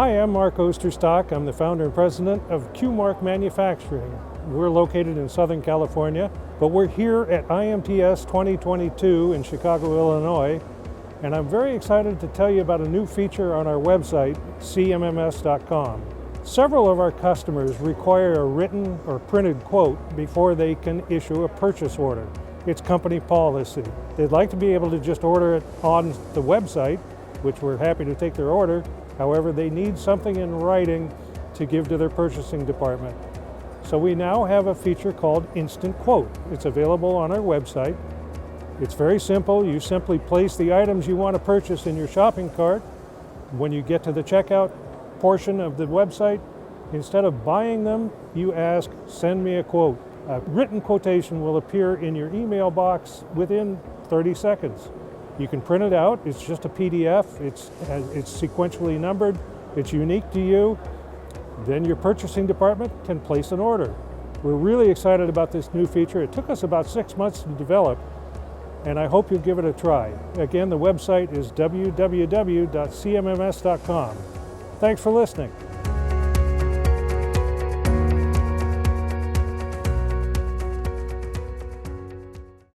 Hi, I'm Mark Osterstock. I'm the founder and president of Q-Mark Manufacturing. We're located in Southern California, but we're here at IMTS 2022 in Chicago, Illinois, and I'm very excited to tell you about a new feature on our website, cmms.com. Several of our customers require a written or printed quote before they can issue a purchase order. It's company policy. They'd like to be able to just order it on the website, which we're happy to take their order. However, they need something in writing to give to their purchasing department. So we now have a feature called Instant Quote. It's available on our website. It's very simple. You simply place the items you want to purchase in your shopping cart. When you get to the checkout portion of the website, instead of buying them, you ask, "Send me a quote." A written quotation will appear in your email box within 30 seconds. You can print it out. It's just a PDF. It's sequentially numbered. It's unique to you. Then your purchasing department can place an order. We're really excited about this new feature. It took us about 6 months to develop, and I hope you'll give it a try. Again, the website is www.cmms.com. Thanks for listening.